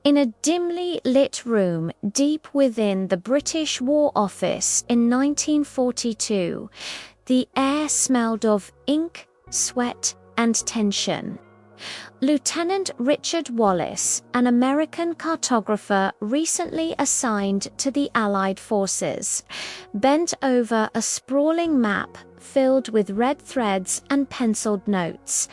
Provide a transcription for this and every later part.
In a dimly lit room deep within the British War Office in 1942, the air smelled of ink, sweat, and tension. Lieutenant Richard Wallace, an American cartographer recently assigned to the Allied forces, bent over a sprawling map filled with red threads and penciled notes.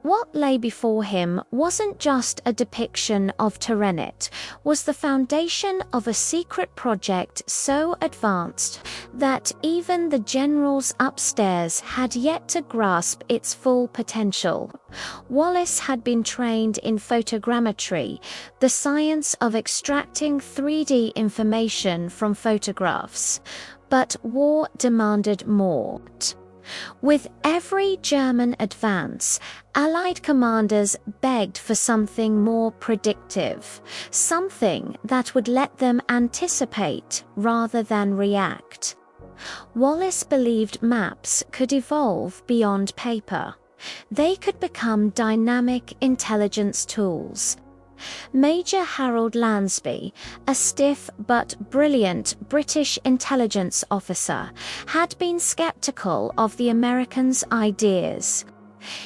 What lay before him wasn't just a depiction of terrain, it was the foundation of a secret project so advanced that even the generals upstairs had yet to grasp its full potential. Wallace had been trained in photogrammetry, the science of extracting 3D information from photographs, but war demanded more. With every German advance, Allied commanders begged for something more predictive, something that would let them anticipate rather than react. Wallace believed maps could evolve beyond paper. They could become dynamic intelligence tools. Major Harold Lansby, a stiff but brilliant British intelligence officer, had been skeptical of the Americans' ideas.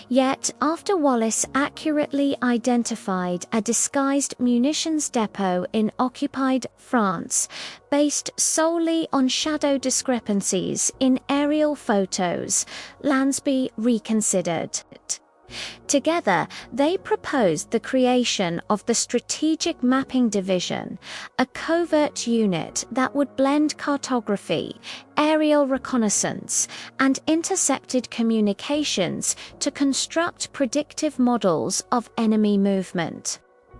Yet, after Wallace accurately identified a disguised munitions depot in occupied France, based solely on shadow discrepancies in aerial photos, Lansby reconsidered. Together, they proposed the creation of the Strategic Mapping Division, a covert unit that would blend cartography, aerial reconnaissance, and intercepted communications to construct predictive models of enemy movement.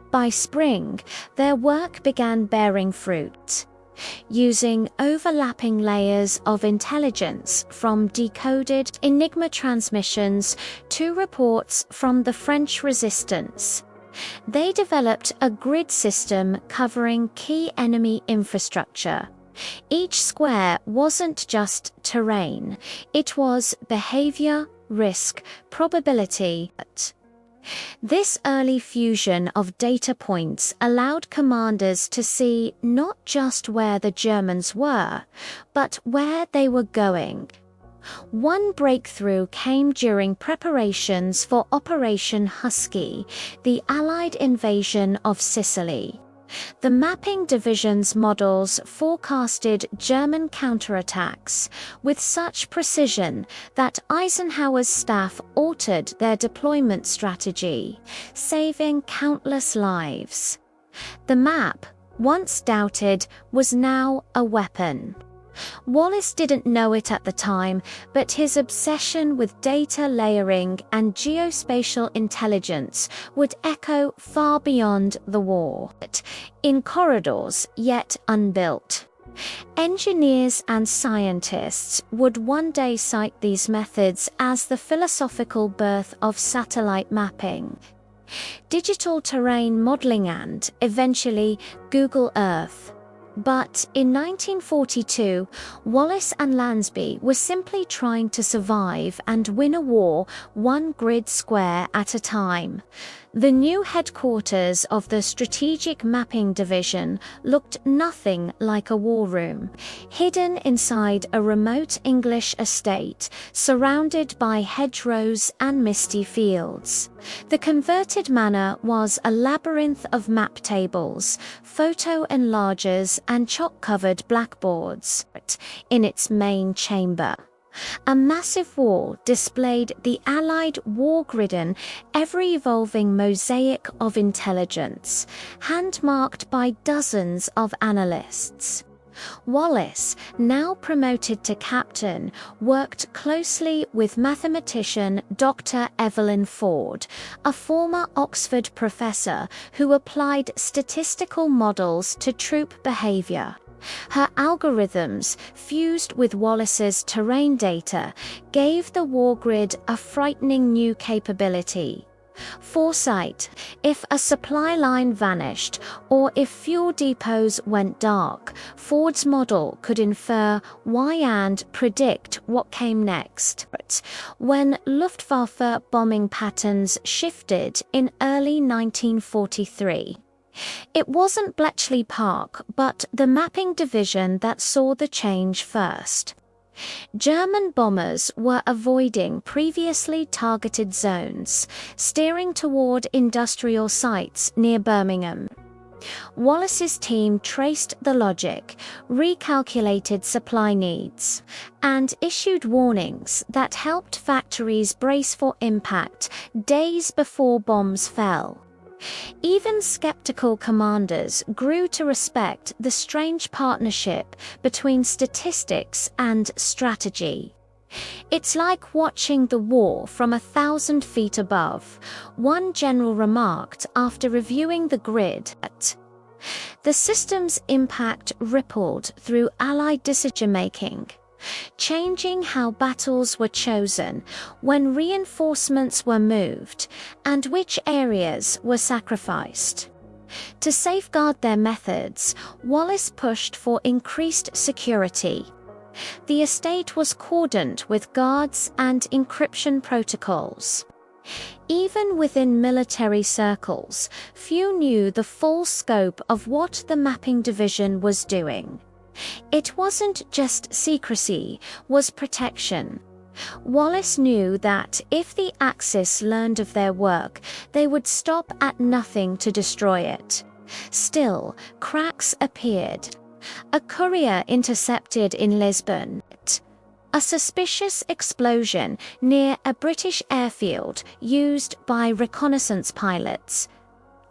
By spring, their work began bearing fruit. Using overlapping layers of intelligence from decoded Enigma transmissions to reports from the French resistance, they developed a grid system covering key enemy infrastructure. Each square wasn't just terrain, it was behavior, risk, probability. This early fusion of data points allowed commanders to see not just where the Germans were, but where they were going. One breakthrough came during preparations for Operation Husky, the Allied invasion of Sicily. The mapping division's models forecasted German counterattacks with such precision that Eisenhower's staff altered their deployment strategy, saving countless lives. The map, once doubted, was now a weapon. Wallace didn't know it at the time, but his obsession with data layering and geospatial intelligence would echo far beyond the war, in corridors yet unbuilt. Engineers and scientists would one day cite these methods as the philosophical birth of satellite mapping, digital terrain modeling, and, eventually, Google Earth. But in 1942, Wallace and Lansby were simply trying to survive and win a war one grid square at a time. The new headquarters of the Strategic Mapping Division looked nothing like a war room, hidden inside a remote English estate, surrounded by hedgerows and misty fields. The converted manor was a labyrinth of map tables, photo enlargers, and chalk-covered blackboards in its main chamber. A massive wall displayed the Allied war-ridden, ever-evolving mosaic of intelligence, hand-marked by dozens of analysts. Wallace, now promoted to captain, worked closely with mathematician Dr. Evelyn Ford, a former Oxford professor who applied statistical models to troop behavior. Her algorithms, fused with Wallace's terrain data, gave the war grid a frightening new capability. Foresight: if a supply line vanished or if fuel depots went dark, Ford's model could infer why and predict what came next. When Luftwaffe bombing patterns shifted in early 1943, It wasn't Bletchley Park, but the mapping division that saw the change first. German bombers were avoiding previously targeted zones, steering toward industrial sites near Birmingham. Wallace's team traced the logic, recalculated supply needs, and issued warnings that helped factories brace for impact days before bombs fell. Even skeptical commanders grew to respect the strange partnership between statistics and strategy. "It's like watching the war from 1,000 feet above," one general remarked after reviewing the grid. The system's impact rippled through Allied decision-making, changing how battles were chosen, when reinforcements were moved, and which areas were sacrificed. To safeguard their methods, Wallace pushed for increased security. The estate was cordoned with guards and encryption protocols. Even within military circles, few knew the full scope of what the mapping division was doing. It wasn't just secrecy, was protection. Wallace knew that if the Axis learned of their work, they would stop at nothing to destroy it. Still, cracks appeared. A courier intercepted in Lisbon. A suspicious explosion near a British airfield used by reconnaissance pilots.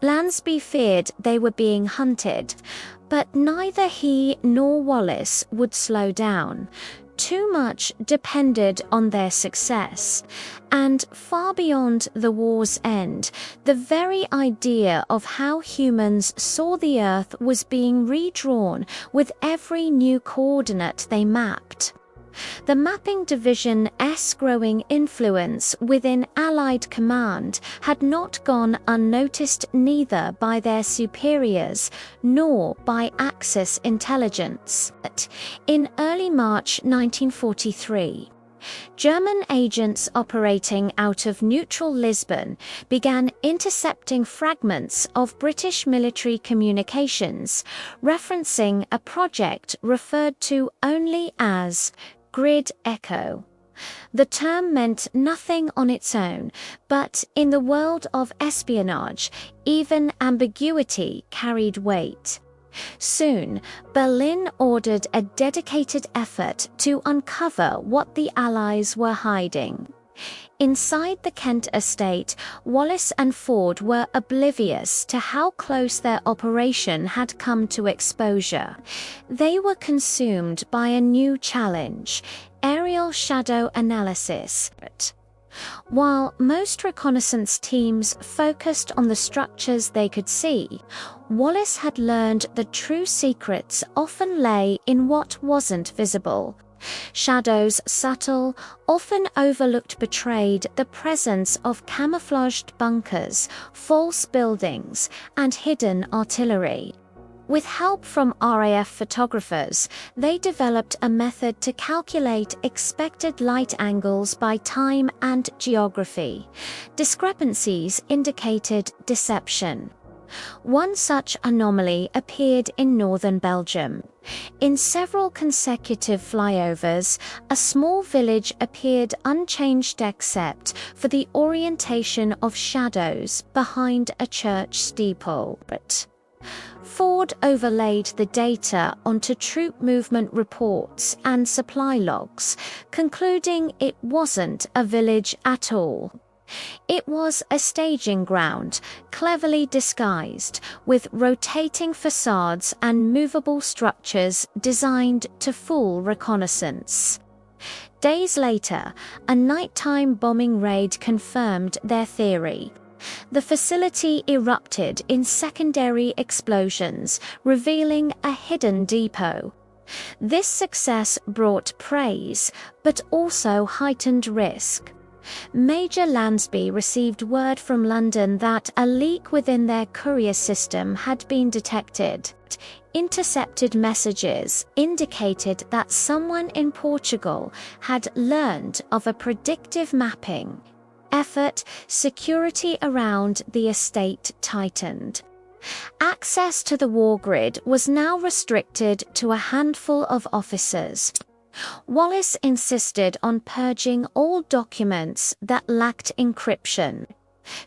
Lansby feared they were being hunted, but neither he nor Wallace would slow down. Too much depended on their success, and far beyond the war's end, the very idea of how humans saw the Earth was being redrawn with every new coordinate they mapped. The mapping division's growing influence within Allied command had not gone unnoticed neither by their superiors nor by Axis intelligence. In early March 1943, German agents operating out of neutral Lisbon began intercepting fragments of British military communications, referencing a project referred to only as Grid Echo. The term meant nothing on its own, but in the world of espionage, even ambiguity carried weight. Soon, Berlin ordered a dedicated effort to uncover what the Allies were hiding. Inside the Kent estate, Wallace and Ford were oblivious to how close their operation had come to exposure. They were consumed by a new challenge: aerial shadow analysis. While most reconnaissance teams focused on the structures they could see, Wallace had learned the true secrets often lay in what wasn't visible. Shadows, subtle, often overlooked, betrayed the presence of camouflaged bunkers, false buildings, and hidden artillery. With help from RAF photographers, they developed a method to calculate expected light angles by time and geography. Discrepancies indicated deception. One such anomaly appeared in northern Belgium. In several consecutive flyovers, a small village appeared unchanged except for the orientation of shadows behind a church steeple. Ford overlaid the data onto troop movement reports and supply logs, concluding it wasn't a village at all. It was a staging ground, cleverly disguised, with rotating facades and movable structures designed to fool reconnaissance. Days later, a nighttime bombing raid confirmed their theory. The facility erupted in secondary explosions, revealing a hidden depot. This success brought praise, but also heightened risk. Major Lansby received word from London that a leak within their courier system had been detected. Intercepted messages indicated that someone in Portugal had learned of a predictive mapping effort. Security around the estate tightened. Access to the war grid was now restricted to a handful of officers. Wallace insisted on purging all documents that lacked encryption.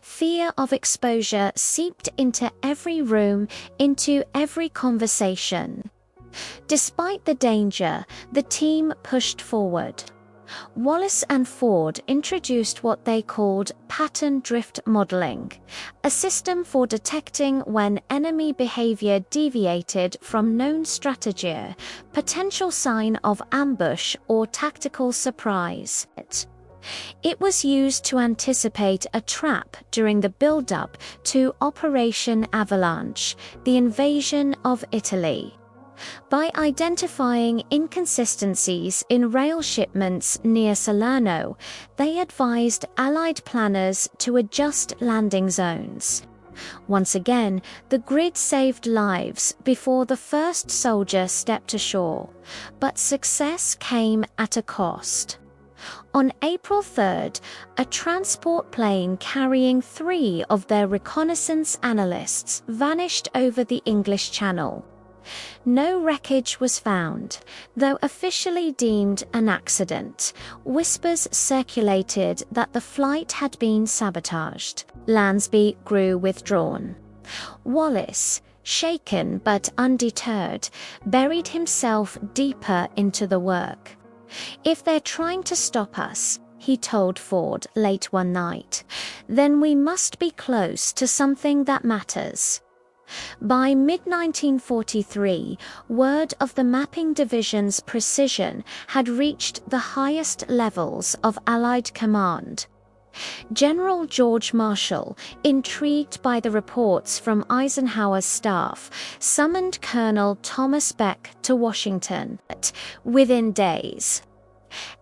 Fear of exposure seeped into every room, into every conversation. Despite the danger, the team pushed forward. Wallace and Ford introduced what they called pattern drift modeling, a system for detecting when enemy behavior deviated from known strategy, potential sign of ambush or tactical surprise. It was used to anticipate a trap during the build-up to Operation Avalanche, the invasion of Italy. By identifying inconsistencies in rail shipments near Salerno, they advised Allied planners to adjust landing zones. Once again, the grid saved lives before the first soldier stepped ashore, but success came at a cost. On April 3rd, a transport plane carrying 3 of their reconnaissance analysts vanished over the English Channel. No wreckage was found, though officially deemed an accident. Whispers circulated that the flight had been sabotaged. Lansby grew withdrawn. Wallace, shaken but undeterred, buried himself deeper into the work. "If they're trying to stop us," he told Ford late one night, "then we must be close to something that matters." By mid-1943, word of the mapping division's precision had reached the highest levels of Allied command. General George Marshall, intrigued by the reports from Eisenhower's staff, summoned Colonel Thomas Beck to Washington. Within days,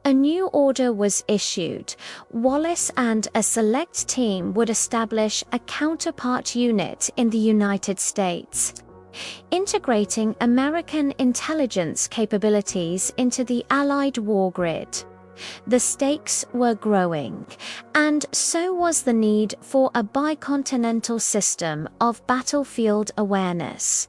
a new order was issued. Wallace and a select team would establish a counterpart unit in the United States, integrating American intelligence capabilities into the Allied war grid. The stakes were growing, and so was the need for a bicontinental system of battlefield awareness.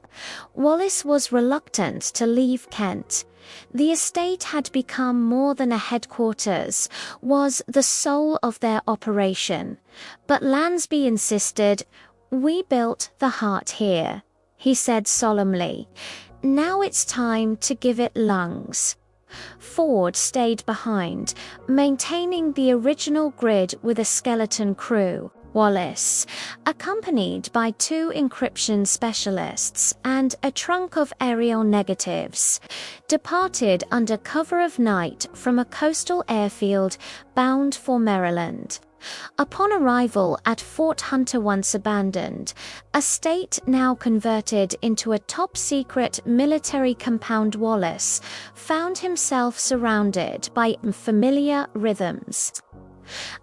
Wallace was reluctant to leave Kent. The estate had become more than a headquarters, was the soul of their operation. But Lansby insisted, "We built the heart here," he said solemnly. "Now it's time to give it lungs." Ford stayed behind, maintaining the original grid with a skeleton crew. Wallace, accompanied by 2 encryption specialists and a trunk of aerial negatives, departed under cover of night from a coastal airfield bound for Maryland. Upon arrival at Fort Hunter, once abandoned, a state now converted into a top-secret military compound, Wallace found himself surrounded by familiar rhythms.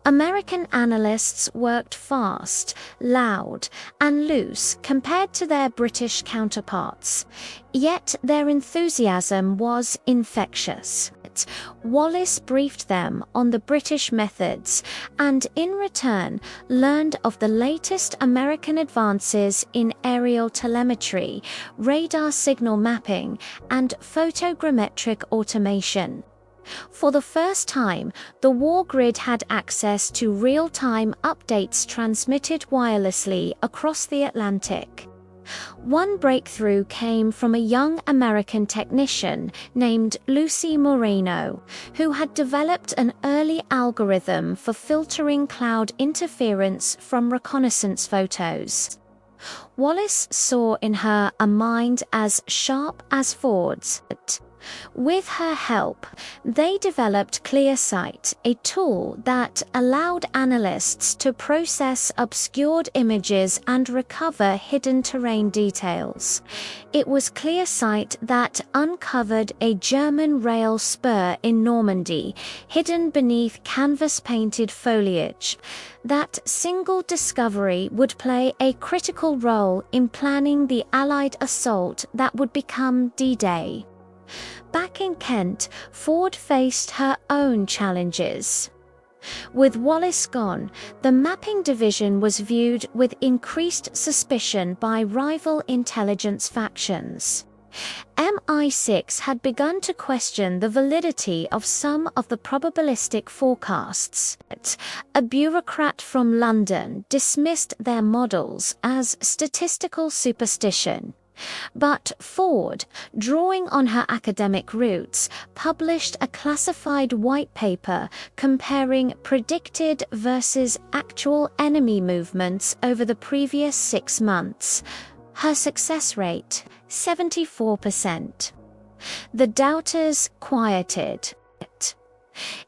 American analysts worked fast, loud, and loose compared to their British counterparts, yet their enthusiasm was infectious. Wallace briefed them on the British methods and, in return, learned of the latest American advances in aerial telemetry, radar signal mapping, and photogrammetric automation. For the first time, the war grid had access to real-time updates transmitted wirelessly across the Atlantic. One breakthrough came from a young American technician named Lucy Moreno, who had developed an early algorithm for filtering cloud interference from reconnaissance photos. Wallace saw in her a mind as sharp as Ford's. With her help, they developed ClearSight, a tool that allowed analysts to process obscured images and recover hidden terrain details. It was ClearSight that uncovered a German rail spur in Normandy, hidden beneath canvas-painted foliage. That single discovery would play a critical role in planning the Allied assault that would become D-Day. Back in Kent, Ford faced her own challenges. With Wallace gone, the mapping division was viewed with increased suspicion by rival intelligence factions. MI6 had begun to question the validity of some of the probabilistic forecasts. A bureaucrat from London dismissed their models as statistical superstition. But Ford, drawing on her academic roots, published a classified white paper comparing predicted versus actual enemy movements over the previous 6 months. Her success rate, 74%. The doubters quieted.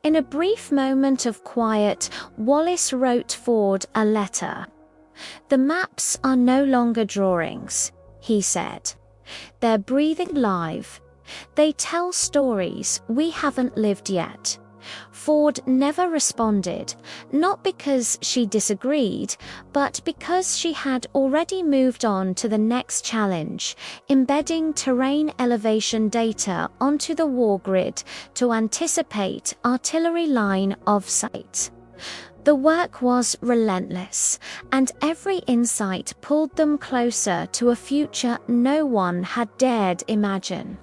In a brief moment of quiet, Wallace wrote Ford a letter. "The maps are no longer drawings," he said. "They're breathing live. They tell stories we haven't lived yet." Ford never responded, not because she disagreed, but because she had already moved on to the next challenge, embedding terrain elevation data onto the war grid to anticipate artillery line of sight. The work was relentless, and every insight pulled them closer to a future no one had dared imagine.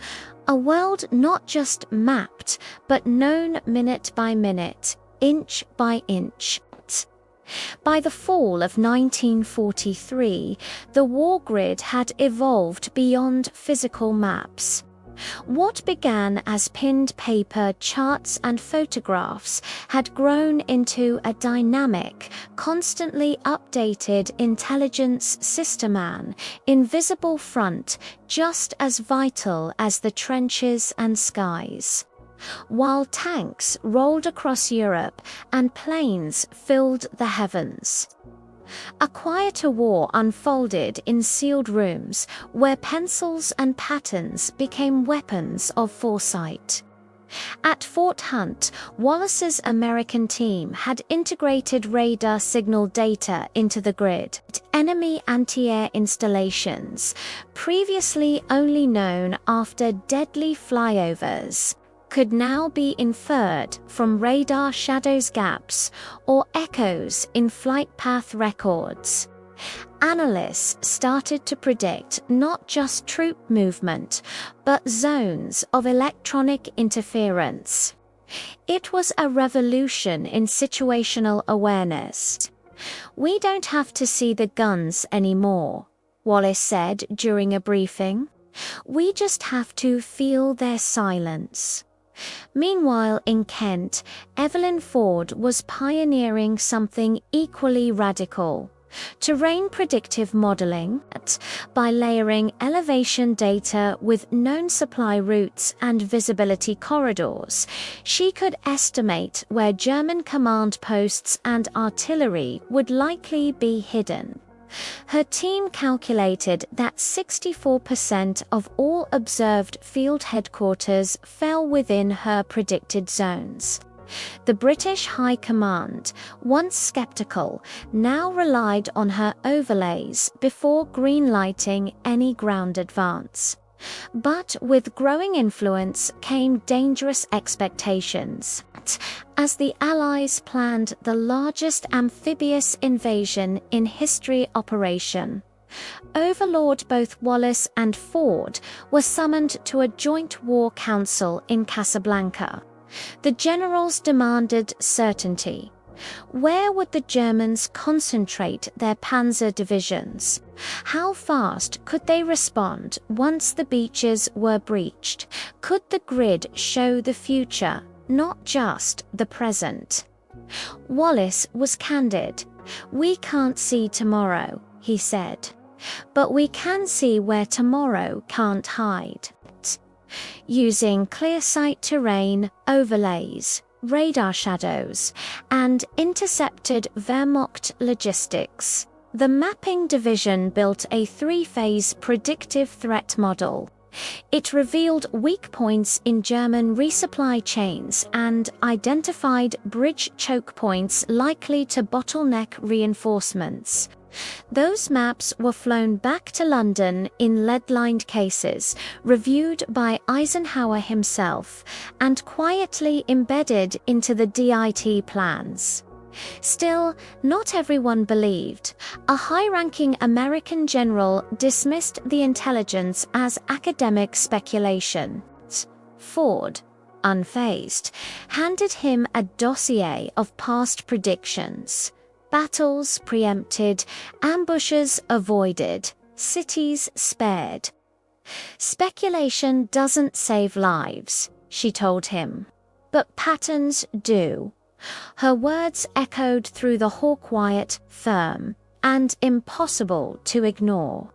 A world not just mapped, but known minute by minute, inch by inch. By the fall of 1943, the war grid had evolved beyond physical maps. What began as pinned paper charts and photographs had grown into a dynamic, constantly updated intelligence system, an invisible front just as vital as the trenches and skies. While tanks rolled across Europe and planes filled the heavens. A quieter war unfolded in sealed rooms where pencils and patterns became weapons of foresight. At Fort Hunt, Wallace's American team had integrated radar signal data into the grid. Enemy anti-air installations, previously only known after deadly flyovers, could now be inferred from radar shadows gaps or echoes in flight path records. Analysts started to predict not just troop movement, but zones of electronic interference. It was a revolution in situational awareness. "We don't have to see the guns anymore," Wallace said during a briefing. "We just have to feel their silence." Meanwhile, in Kent, Evelyn Ford was pioneering something equally radical. Terrain predictive modeling, by layering elevation data with known supply routes and visibility corridors, she could estimate where German command posts and artillery would likely be hidden. Her team calculated that 64% of all observed field headquarters fell within her predicted zones. The British High Command, once skeptical, now relied on her overlays before greenlighting any ground advance. But with growing influence came dangerous expectations. As the Allies planned the largest amphibious invasion in history operation, Overlord both Wallace and Ford were summoned to a joint war council in Casablanca. The generals demanded certainty. Where would the Germans concentrate their panzer divisions? How fast could they respond once the beaches were breached? Could the grid show the future, not just the present? Wallace was candid. "We can't see tomorrow," he said, "but we can see where tomorrow can't hide." Using clear sight terrain, overlays, radar shadows, and intercepted Wehrmacht logistics, the mapping division built a 3-phase predictive threat model. It revealed weak points in German resupply chains and identified bridge choke points likely to bottleneck reinforcements. Those maps were flown back to London in lead-lined cases, reviewed by Eisenhower himself, and quietly embedded into the DIT plans. Still, not everyone believed. A high-ranking American general dismissed the intelligence as academic speculation. Ford, unfazed, handed him a dossier of past predictions. Battles preempted, ambushes avoided, cities spared. "Speculation doesn't save lives," she told him, "but patterns do." Her words echoed through the hall, quiet, firm, and impossible to ignore.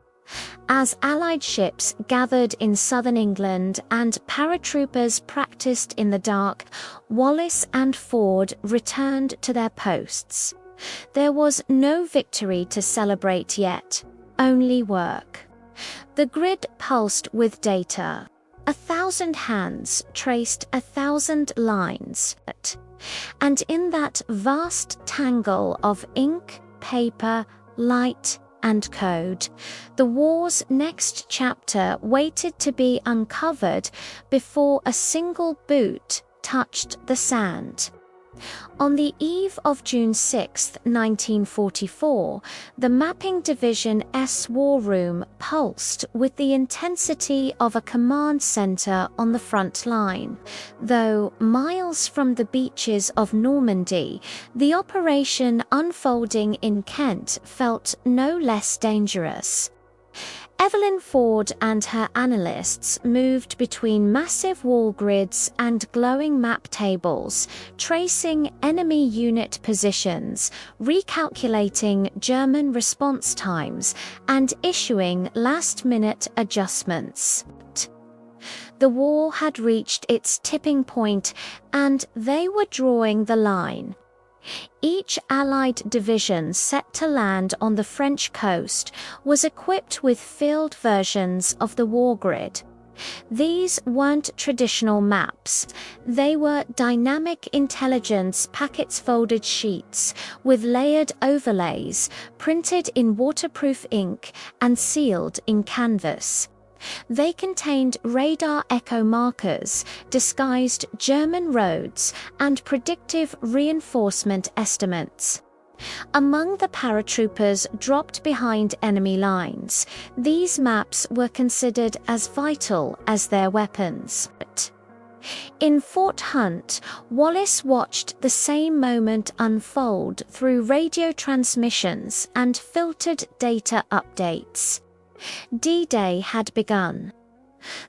As Allied ships gathered in southern England and paratroopers practiced in the dark, Wallace and Ford returned to their posts. There was no victory to celebrate yet, only work. The grid pulsed with data. 1,000 hands traced 1,000 lines. And in that vast tangle of ink, paper, light, and code, the war's next chapter waited to be uncovered before a single boot touched the sand. On the eve of June 6, 1944, the Mapping Division-S war room pulsed with the intensity of a command center on the front line. Though miles from the beaches of Normandy, the operation unfolding in Kent felt no less dangerous. Evelyn Ford and her analysts moved between massive wall grids and glowing map tables, tracing enemy unit positions, recalculating German response times, and issuing last-minute adjustments. The war had reached its tipping point, and they were drawing the line. Each Allied division set to land on the French coast was equipped with field versions of the war grid. These weren't traditional maps. They were dynamic intelligence packets, folded sheets with layered overlays, printed in waterproof ink and sealed in canvas. They contained radar echo markers, disguised German roads, and predictive reinforcement estimates. Among the paratroopers dropped behind enemy lines, these maps were considered as vital as their weapons. In Fort Hunt, Wallace watched the same moment unfold through radio transmissions and filtered data updates. D-Day had begun.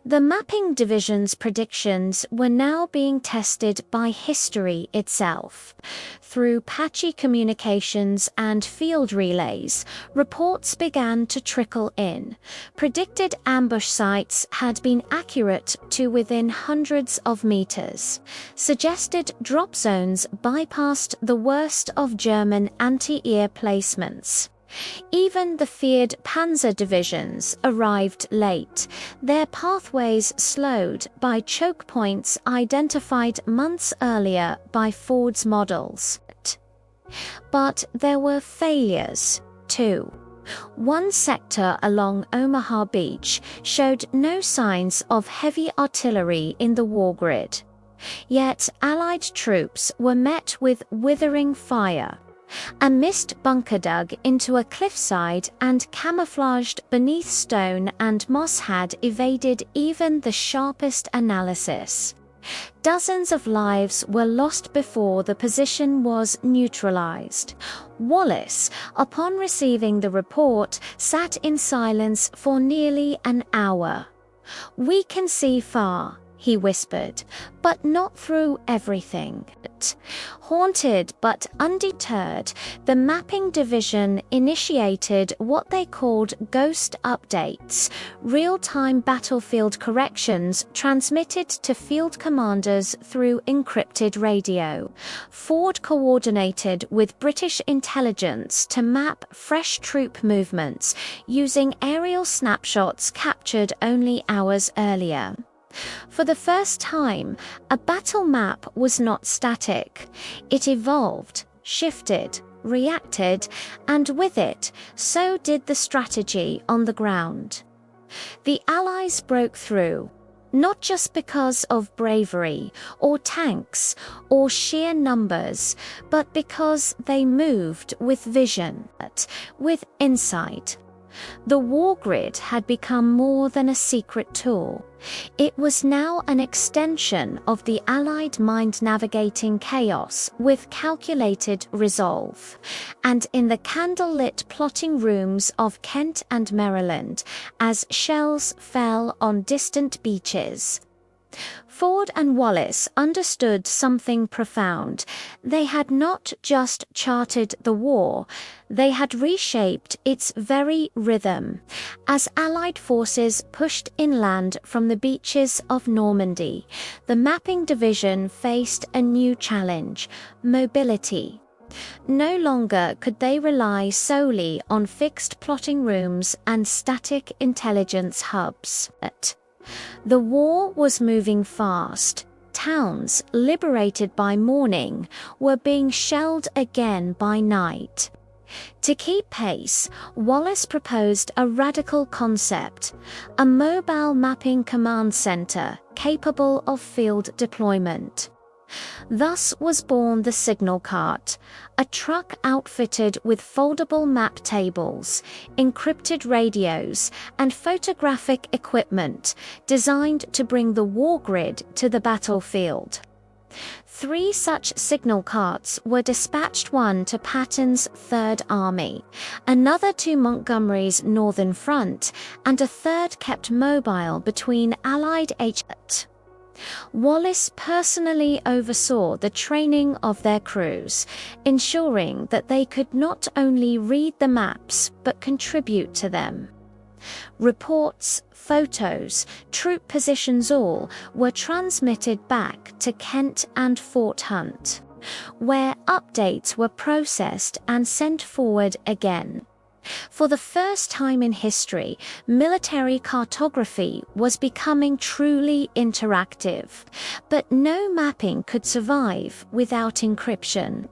The Mapping Division's predictions were now being tested by history itself. Through patchy communications and field relays, reports began to trickle in. Predicted ambush sites had been accurate to within hundreds of meters. Suggested drop zones bypassed the worst of German anti-air placements. Even the feared panzer divisions arrived late, their pathways slowed by choke points identified months earlier by Ford's models. But there were failures, too. One sector along Omaha Beach showed no signs of heavy artillery in the war grid. Yet Allied troops were met with withering fire. A mist bunker dug into a cliffside and camouflaged beneath stone and moss had evaded even the sharpest analysis. Dozens of lives were lost before the position was neutralized. Wallace, upon receiving the report, sat in silence for nearly an hour. "We can see far," he whispered, "but not through everything." Haunted but undeterred, the Mapping Division initiated what they called ghost updates, real-time battlefield corrections transmitted to field commanders through encrypted radio. Ford coordinated with British intelligence to map fresh troop movements using aerial snapshots captured only hours earlier. For the first time, a battle map was not static. It evolved, shifted, reacted, and with it, so did the strategy on the ground. The Allies broke through, not just because of bravery, or tanks, or sheer numbers, but because they moved with vision, with insight. The war grid had become more than a secret tool. It was now an extension of the Allied mind navigating chaos with calculated resolve. And in the candlelit plotting rooms of Kent and Maryland, as shells fell on distant beaches, Ford and Wallace understood something profound. They had not just charted the war, they had reshaped its very rhythm. As Allied forces pushed inland from the beaches of Normandy, the mapping division faced a new challenge: mobility. No longer could they rely solely on fixed plotting rooms and static intelligence hubs. The war was moving fast. Towns, liberated by morning, were being shelled again by night. To keep pace, Wallace proposed a radical concept: a mobile mapping command center capable of field deployment. Thus was born the signal cart, a truck outfitted with foldable map tables, encrypted radios, and photographic equipment designed to bring the war grid to the battlefield. 3 such signal carts were dispatched, one to Patton's Third Army, another to Montgomery's northern front, and a third kept mobile between Allied HQ. Wallace personally oversaw the training of their crews, ensuring that they could not only read the maps but contribute to them. Reports, photos, troop positions, all were transmitted back to Kent and Fort Hunt, where updates were processed and sent forward again. For the first time in history, military cartography was becoming truly interactive, but no mapping could survive without encryption.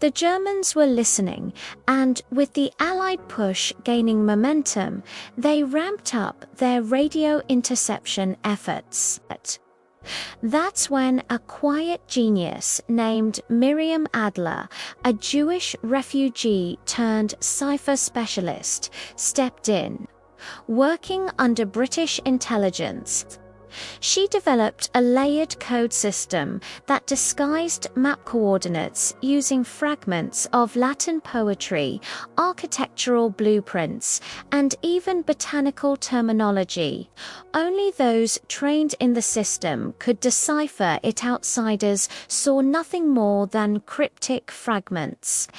The Germans were listening, and with the Allied push gaining momentum, they ramped up their radio interception efforts. That's when a quiet genius named Miriam Adler, a Jewish refugee turned cipher specialist, stepped in. Working under British intelligence, she developed a layered code system that disguised map coordinates using fragments of Latin poetry, architectural blueprints, and even botanical terminology. Only those trained in the system could decipher it. Outsiders saw nothing more than cryptic fragments.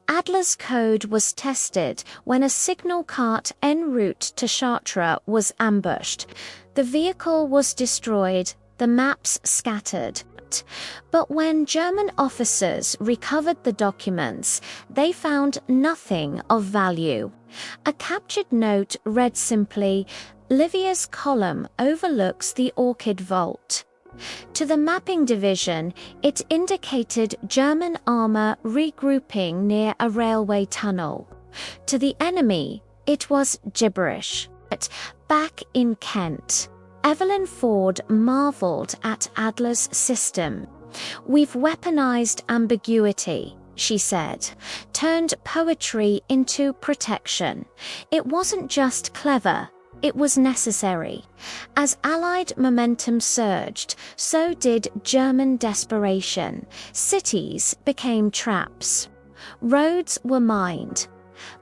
Adler's code was tested when a signal cart en route to Chartres was ambushed. The vehicle was destroyed, the maps scattered. But when German officers recovered the documents, they found nothing of value. A captured note read simply, "Livia's column overlooks the Orchid Vault." To the mapping division, it indicated German armor regrouping near a railway tunnel. To the enemy, it was gibberish. Back in Kent, Evelyn Ford marveled at Adler's system. "We've weaponized ambiguity," she said, "turned poetry into protection. It wasn't just clever, it was necessary." As Allied momentum surged, so did German desperation. Cities became traps. Roads were mined.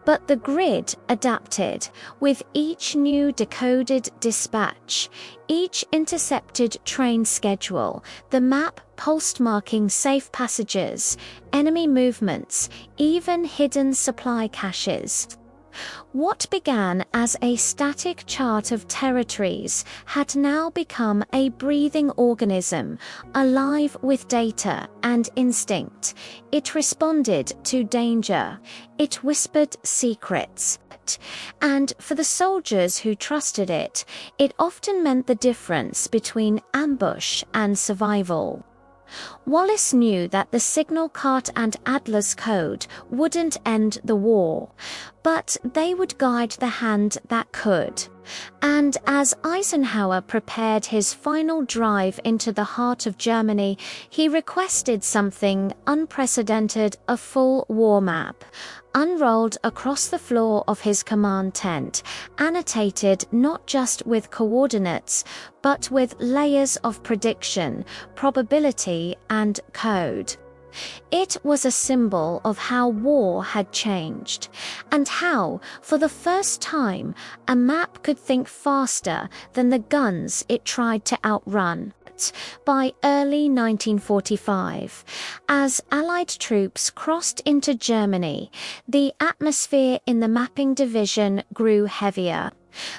But the grid adapted. With each new decoded dispatch, each intercepted train schedule, the map postmarking safe passages, enemy movements, even hidden supply caches. What began as a static chart of territories had now become a breathing organism, alive with data and instinct. It responded to danger. It whispered secrets. And for the soldiers who trusted it, it often meant the difference between ambush and survival. Wallace knew that the signal cart and Adler's code wouldn't end the war, but they would guide the hand that could. And as Eisenhower prepared his final drive into the heart of Germany, he requested something unprecedented: a full war map, unrolled across the floor of his command tent, annotated not just with coordinates, but with layers of prediction, probability, and code. It was a symbol of how war had changed, and how, for the first time, a map could think faster than the guns it tried to outrun. By early 1945, as Allied troops crossed into Germany, the atmosphere in the mapping division grew heavier.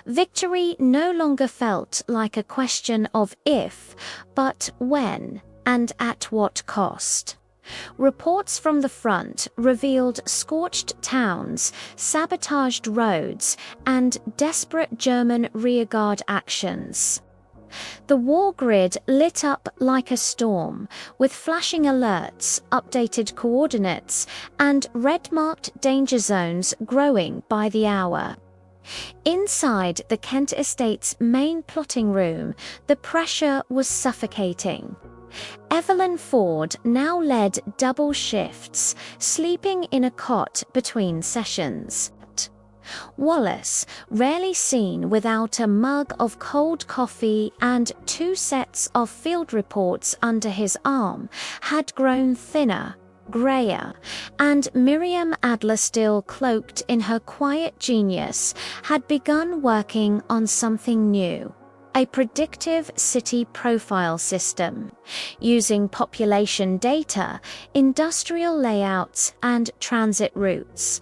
Victory no longer felt like a question of if, but when, and at what cost. Reports from the front revealed scorched towns, sabotaged roads, and desperate German rearguard actions. The war grid lit up like a storm, with flashing alerts, updated coordinates, and red-marked danger zones growing by the hour. Inside the Kent estate's main plotting room, the pressure was suffocating. Evelyn Ford now led double shifts, sleeping in a cot between sessions. Wallace, rarely seen without a mug of cold coffee and 2 sets of field reports under his arm, had grown thinner, grayer, and Miriam Adler, still cloaked in her quiet genius, had begun working on something new: a predictive city profile system, using population data, industrial layouts, and transit routes.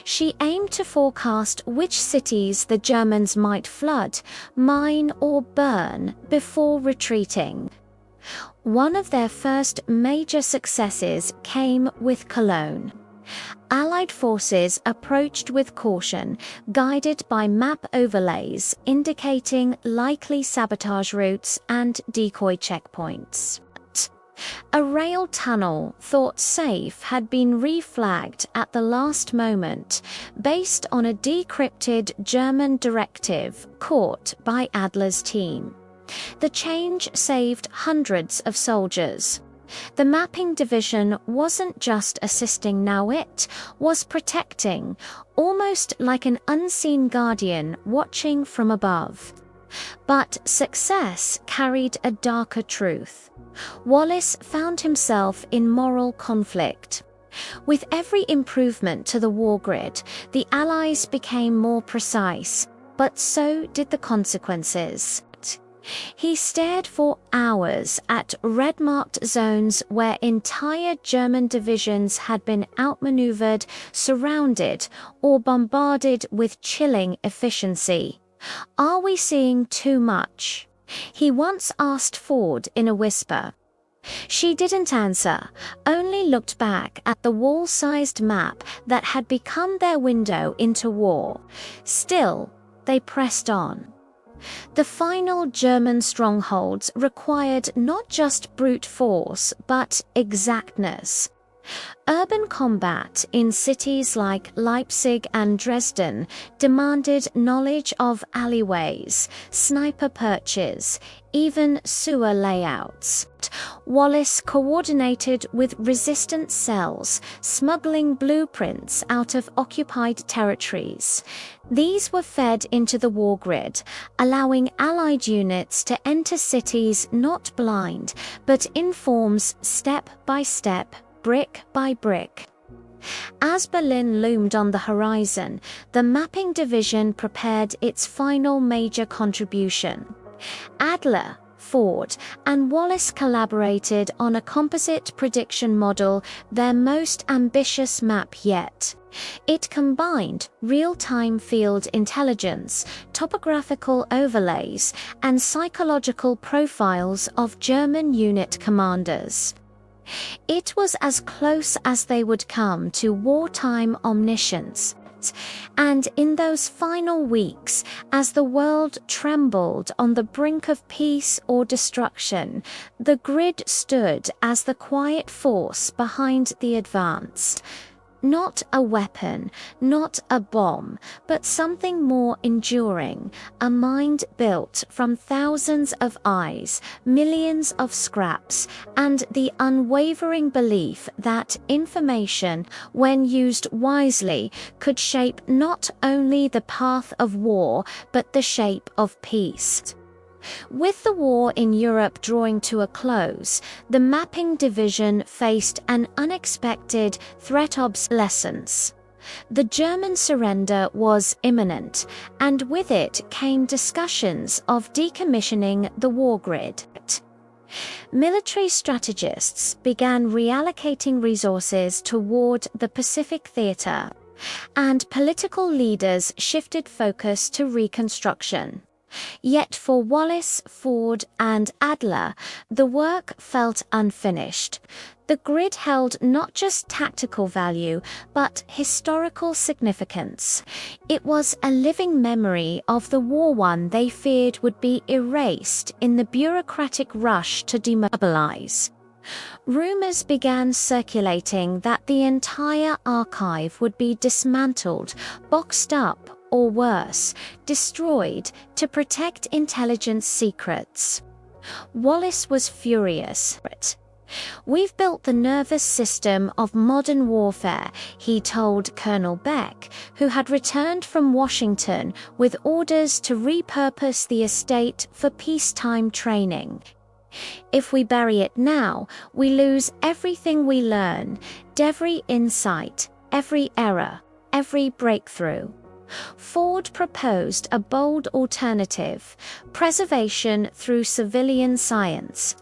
She aimed to forecast which cities the Germans might flood, mine, or burn before retreating. One of their first major successes came with Cologne. Allied forces approached with caution, guided by map overlays indicating likely sabotage routes and decoy checkpoints. A rail tunnel thought safe had been reflagged at the last moment, based on a decrypted German directive caught by Adler's team. The change saved hundreds of soldiers. The mapping division wasn't just assisting now, it was protecting, almost like an unseen guardian watching from above. But success carried a darker truth. Wallace found himself in moral conflict. With every improvement to the war grid, the Allies became more precise, but so did the consequences. He stared for hours at red-marked zones where entire German divisions had been outmaneuvered, surrounded, or bombarded with chilling efficiency. "Are we seeing too much?" he once asked Ford in a whisper. She didn't answer, only looked back at the wall-sized map that had become their window into war. Still, they pressed on. The final German strongholds required not just brute force, but exactness. Urban combat in cities like Leipzig and Dresden demanded knowledge of alleyways, sniper perches, even sewer layouts. Wallace coordinated with resistance cells, smuggling blueprints out of occupied territories. These were fed into the war grid, allowing Allied units to enter cities not blind, but in forms step by step, brick by brick. As Berlin loomed on the horizon, the mapping division prepared its final major contribution. Adler, Ford, and Wallace collaborated on a composite prediction model, their most ambitious map yet. It combined real-time field intelligence, topographical overlays, and psychological profiles of German unit commanders. It was as close as they would come to wartime omniscience. And in those final weeks, as the world trembled on the brink of peace or destruction, the grid stood as the quiet force behind the advance. Not a weapon, not a bomb, but something more enduring, a mind built from thousands of eyes, millions of scraps, and the unwavering belief that information, when used wisely, could shape not only the path of war, but the shape of peace. With the war in Europe drawing to a close, the mapping division faced an unexpected threat: obsolescence. The German surrender was imminent, and with it came discussions of decommissioning the war grid. Military strategists began reallocating resources toward the Pacific theater, and political leaders shifted focus to reconstruction. Yet for Wallace, Ford, and Adler, the work felt unfinished. The grid held not just tactical value, but historical significance. It was a living memory of the war, one they feared would be erased in the bureaucratic rush to demobilize. Rumors began circulating that the entire archive would be dismantled, boxed up, or worse, destroyed to protect intelligence secrets. Wallace was furious. "We've built the nervous system of modern warfare," he told Colonel Beck, who had returned from Washington with orders to repurpose the estate for peacetime training. "If we bury it now, we lose everything we learn, every insight, every error, every breakthrough." Ford proposed a bold alternative: preservation through civilian science.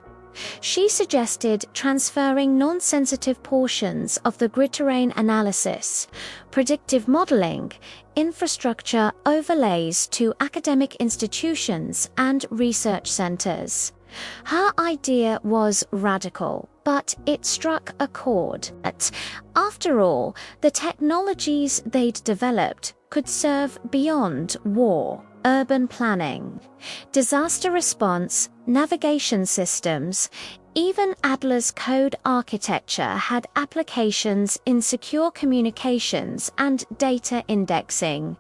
She suggested transferring non-sensitive portions of the grid terrain analysis, predictive modeling, infrastructure overlays to academic institutions and research centers. Her idea was radical, but it struck a chord. After all, the technologies they'd developed could serve beyond war: urban planning, disaster response, navigation systems. Even Adler's code architecture had applications in secure communications and data indexing.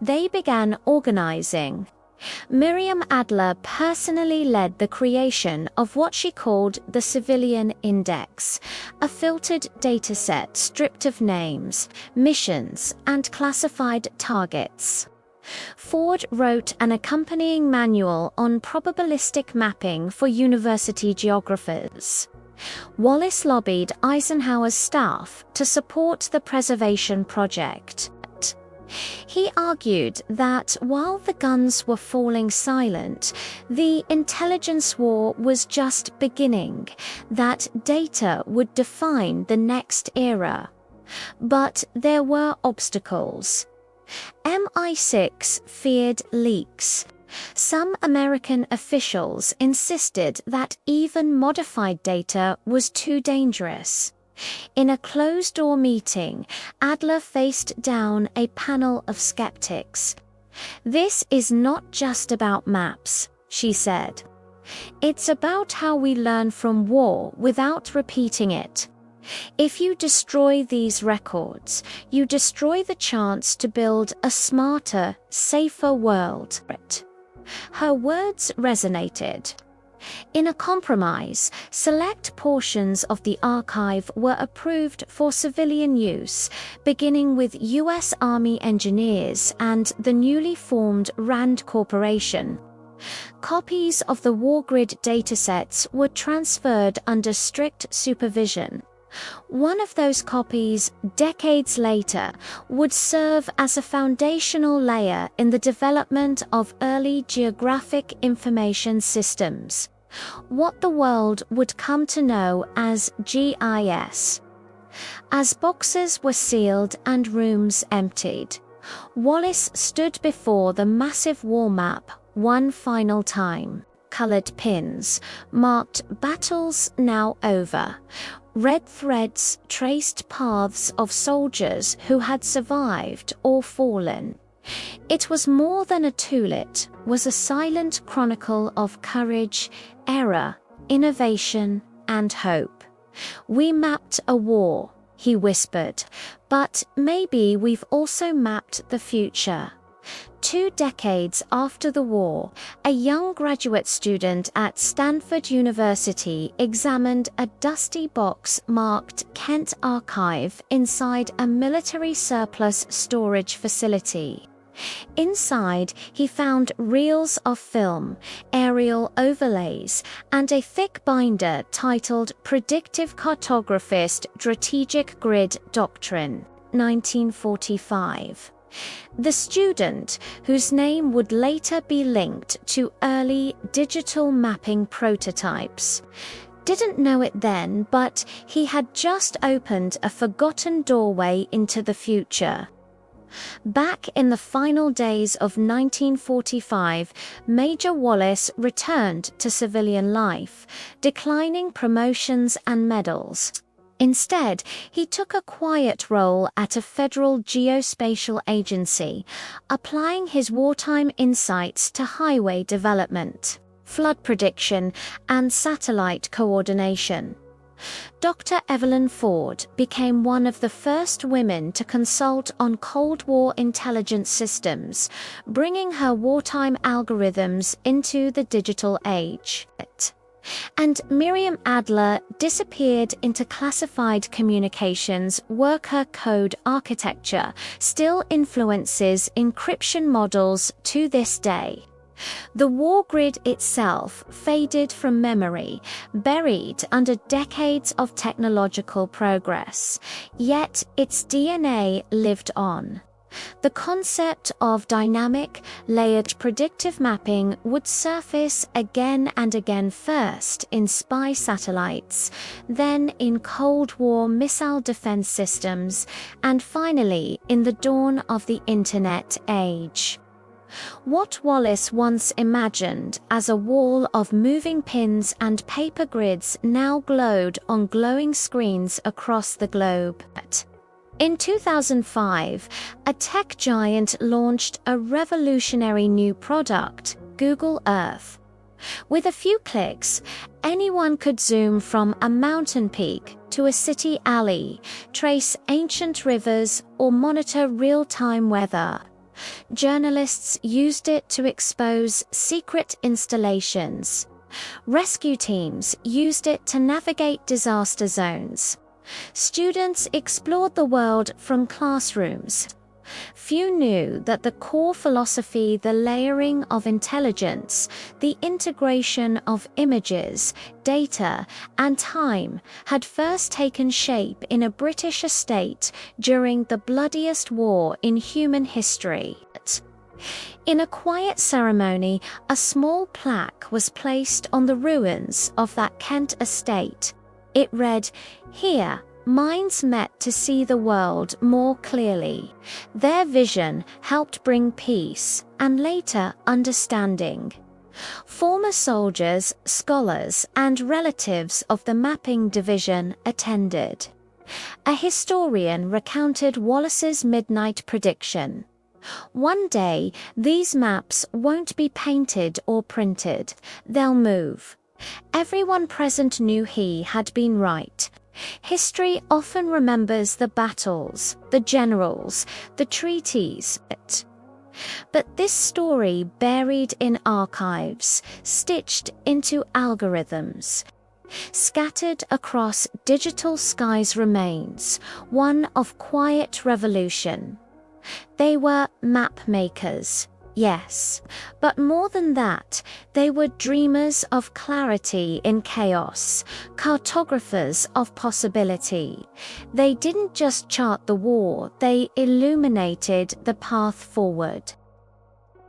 They began organizing. Miriam Adler personally led the creation of what she called the Civilian Index, a filtered dataset stripped of names, missions, and classified targets. Ford wrote an accompanying manual on probabilistic mapping for university geographers. Wallace lobbied Eisenhower's staff to support the preservation project. He argued that while the guns were falling silent, the intelligence war was just beginning, that data would define the next era. But there were obstacles. MI6 feared leaks. Some American officials insisted that even modified data was too dangerous. In a closed-door meeting, Adler faced down a panel of skeptics. "This is not just about maps," she said. "It's about how we learn from war without repeating it. If you destroy these records, you destroy the chance to build a smarter, safer world." Her words resonated. In a compromise, select portions of the archive were approved for civilian use, beginning with U.S. Army engineers and the newly formed RAND Corporation. Copies of the war grid datasets were transferred under strict supervision. One of those copies, decades later, would serve as a foundational layer in the development of early geographic information systems, what the world would come to know as GIS. As boxes were sealed and rooms emptied, Wallace stood before the massive war map one final time. Colored pins marked "Battles Now Over," Red threads traced paths of soldiers who had survived or fallen. It was more than a tool, it was a silent chronicle of courage, error, innovation, and hope. "We mapped a war," he whispered, "but maybe we've also mapped the future." 2 decades after the war, a young graduate student at Stanford University examined a dusty box marked Kent Archive inside a military surplus storage facility. Inside, he found reels of film, aerial overlays, and a thick binder titled Predictive Cartographist Strategic Grid Doctrine, 1945. The student, whose name would later be linked to early digital mapping prototypes, didn't know it then, but he had just opened a forgotten doorway into the future. Back in the final days of 1945, Major Wallace returned to civilian life, declining promotions and medals. Instead, he took a quiet role at a federal geospatial agency, applying his wartime insights to highway development, flood prediction, and satellite coordination. Dr. Evelyn Ford became one of the first women to consult on Cold War intelligence systems, bringing her wartime algorithms into the digital age. And Miriam Adler disappeared into classified communications worker code architecture, still influences encryption models to this day. The war grid itself faded from memory, buried under decades of technological progress, yet its DNA lived on. The concept of dynamic, layered predictive mapping would surface again and again, first in spy satellites, then in Cold War missile defense systems, and finally in the dawn of the Internet age. What Wallace once imagined as a wall of moving pins and paper grids now glowed on glowing screens across the globe. In 2005, a tech giant launched a revolutionary new product, Google Earth. With a few clicks, anyone could zoom from a mountain peak to a city alley, trace ancient rivers, or monitor real-time weather. Journalists used it to expose secret installations. Rescue teams used it to navigate disaster zones. Students explored the world from classrooms. Few knew that the core philosophy, the layering of intelligence, the integration of images, data, and time, had first taken shape in a British estate during the bloodiest war in human history. In a quiet ceremony, a small plaque was placed on the ruins of that Kent estate. It read, "Here, minds met to see the world more clearly. Their vision helped bring peace, and later understanding." Former soldiers, scholars, and relatives of the mapping division attended. A historian recounted Wallace's midnight prediction. "One day, these maps won't be painted or printed, they'll move." Everyone present knew he had been right. History often remembers the battles, the generals, the treaties. But this story, buried in archives, stitched into algorithms, scattered across digital skies, remains one of quiet revolution. They were map makers, yes, but more than that, they were dreamers of clarity in chaos, cartographers of possibility. They didn't just chart the war, they illuminated the path forward.